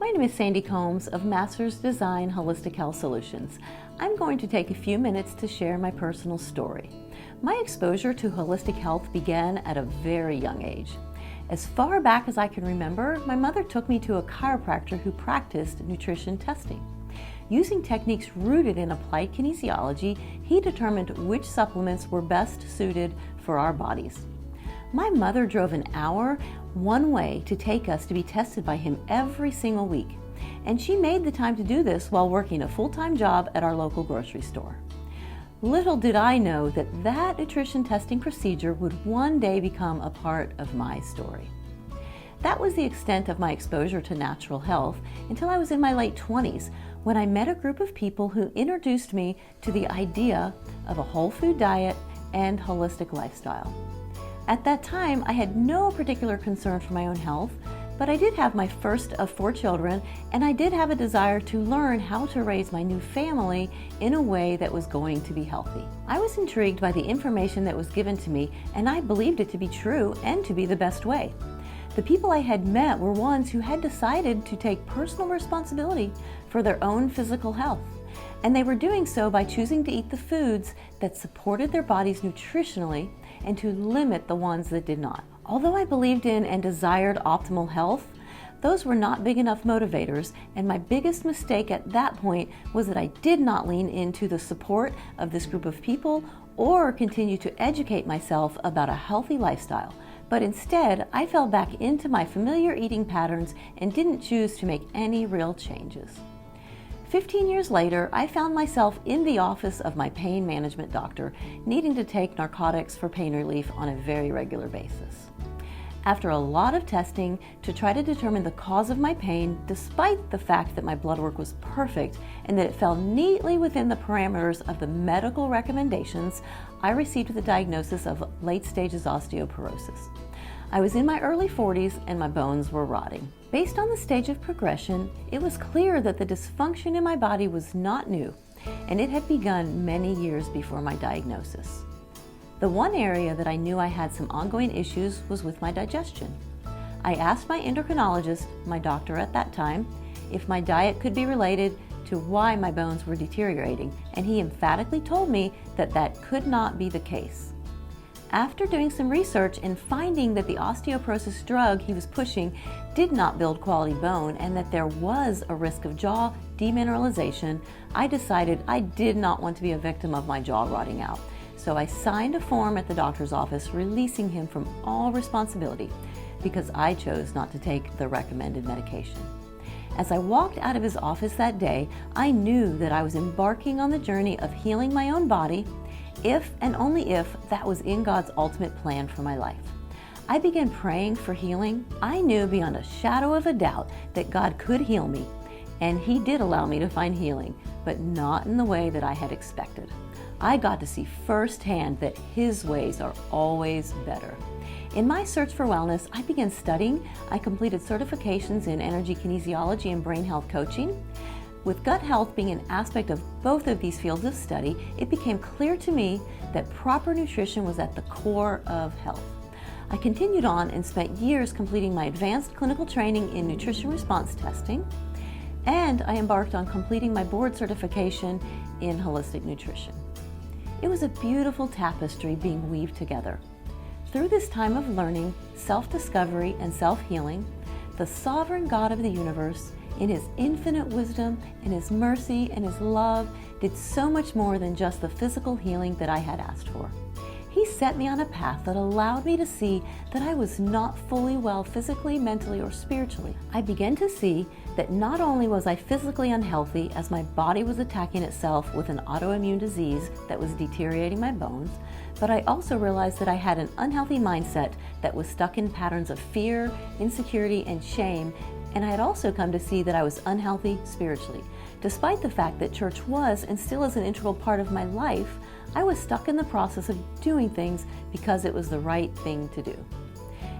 My name is Sandy Combs of Masters Design Holistic Health Solutions. I'm going to take a few minutes to share my personal story. My exposure to holistic health began at a very young age. As far back as I can remember, my mother took me to a chiropractor who practiced nutrition testing. Using techniques rooted in applied kinesiology, he determined which supplements were best suited for our bodies. My mother drove an hour one way to take us to be tested by him every single week, and she made the time to do this while working a full-time job at our local grocery store. Little did I know that that nutrition testing procedure would one day become a part of my story. That was the extent of my exposure to natural health until I was in my late 20s, when I met a group of people who introduced me to the idea of a whole food diet and holistic lifestyle. At that time, I had no particular concern for my own health, but I did have my first of 4 children, and I did have a desire to learn how to raise my new family in a way that was going to be healthy. I was intrigued by the information that was given to me, and I believed it to be true and to be the best way. The people I had met were ones who had decided to take personal responsibility for their own physical health, and they were doing so by choosing to eat the foods that supported their bodies nutritionally and to limit the ones that did not. Although I believed in and desired optimal health, those were not big enough motivators, and my biggest mistake at that point was that I did not lean into the support of this group of people or continue to educate myself about a healthy lifestyle, but instead I fell back into my familiar eating patterns and didn't choose to make any real changes. 15 years later, I found myself in the office of my pain management doctor, needing to take narcotics for pain relief on a very regular basis. After a lot of testing to try to determine the cause of my pain, despite the fact that my blood work was perfect and that it fell neatly within the parameters of the medical recommendations, I received the diagnosis of late stages osteoporosis. I was in my early 40s and my bones were rotting. Based on the stage of progression, it was clear that the dysfunction in my body was not new, and it had begun many years before my diagnosis. The one area that I knew I had some ongoing issues was with my digestion. I asked my endocrinologist, my doctor at that time, if my diet could be related to why my bones were deteriorating, and he emphatically told me that that could not be the case. After doing some research and finding that the osteoporosis drug he was pushing did not build quality bone and that there was a risk of jaw demineralization, I decided I did not want to be a victim of my jaw rotting out. So I signed a form at the doctor's office releasing him from all responsibility because I chose not to take the recommended medication. As I walked out of his office that day, I knew that I was embarking on the journey of healing my own body, if and only if that was in God's ultimate plan for my life. I began praying for healing. I knew beyond a shadow of a doubt that God could heal me, and He did allow me to find healing, but not in the way that I had expected. I got to see firsthand that His ways are always better. In my search for wellness, I began studying. I completed certifications in energy kinesiology and brain health coaching. With gut health being an aspect of both of these fields of study, it became clear to me that proper nutrition was at the core of health. I continued on and spent years completing my advanced clinical training in nutrition response testing, and I embarked on completing my board certification in holistic nutrition. It was a beautiful tapestry being weaved together. Through this time of learning, self-discovery, and self-healing, the sovereign God of the universe, in His infinite wisdom and His mercy and His love, did so much more than just the physical healing that I had asked for. He set me on a path that allowed me to see that I was not fully well physically, mentally, or spiritually. I began to see that not only was I physically unhealthy as my body was attacking itself with an autoimmune disease that was deteriorating my bones, but I also realized that I had an unhealthy mindset that was stuck in patterns of fear, insecurity, and shame, and I had also come to see that I was unhealthy spiritually. Despite the fact that church was and still is an integral part of my life, I was stuck in the process of doing things because it was the right thing to do.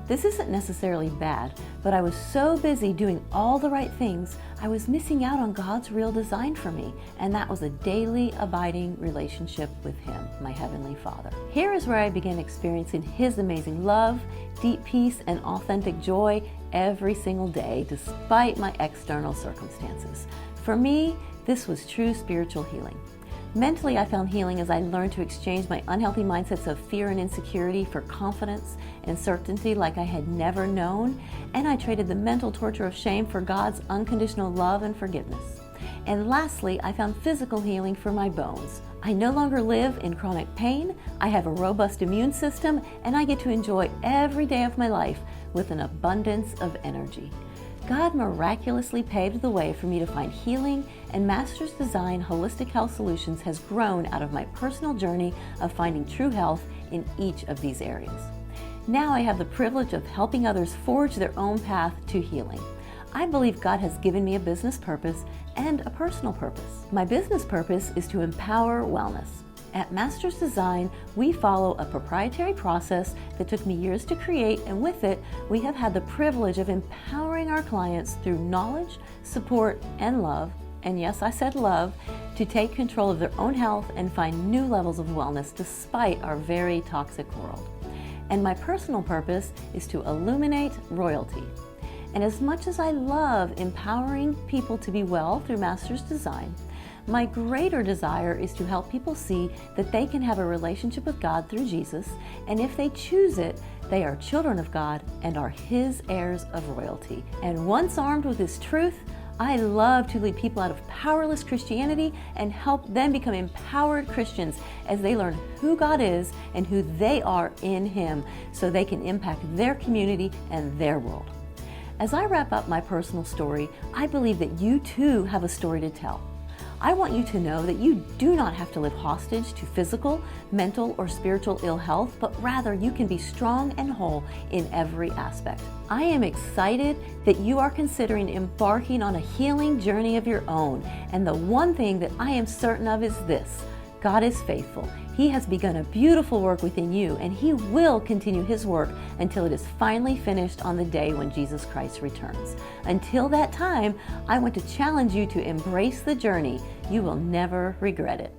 This isn't necessarily bad, but I was so busy doing all the right things, I was missing out on God's real design for me, and that was a daily, abiding relationship with Him, my Heavenly Father. Here is where I began experiencing His amazing love, deep peace, and authentic joy every single day despite my external circumstances. For me, this was true spiritual healing. Mentally, I found healing as I learned to exchange my unhealthy mindsets of fear and insecurity for confidence and certainty like I had never known, and I traded the mental torture of shame for God's unconditional love and forgiveness. And lastly, I found physical healing for my bones. I no longer live in chronic pain, I have a robust immune system, and I get to enjoy every day of my life with an abundance of energy. God miraculously paved the way for me to find healing, and Masters Design Holistic Health Solutions has grown out of my personal journey of finding true health in each of these areas. Now I have the privilege of helping others forge their own path to healing. I believe God has given me a business purpose and a personal purpose. My business purpose is to empower wellness. At Masters Design, we follow a proprietary process that took me years to create, and with it, we have had the privilege of empowering our clients through knowledge, support, and love, and yes, I said love, to take control of their own health and find new levels of wellness despite our very toxic world. And my personal purpose is to illuminate royalty. And as much as I love empowering people to be well through Masters Design, my greater desire is to help people see that they can have a relationship with God through Jesus, and if they choose it, they are children of God and are His heirs of royalty. And once armed with His truth, I love to lead people out of powerless Christianity and help them become empowered Christians as they learn who God is and who they are in Him, so they can impact their community and their world. As I wrap up my personal story, I believe that you too have a story to tell. I want you to know that you do not have to live hostage to physical, mental, or spiritual ill health, but rather you can be strong and whole in every aspect. I am excited that you are considering embarking on a healing journey of your own, and the one thing that I am certain of is this: God is faithful. He has begun a beautiful work within you, and He will continue His work until it is finally finished on the day when Jesus Christ returns. Until that time, I want to challenge you to embrace the journey. You will never regret it.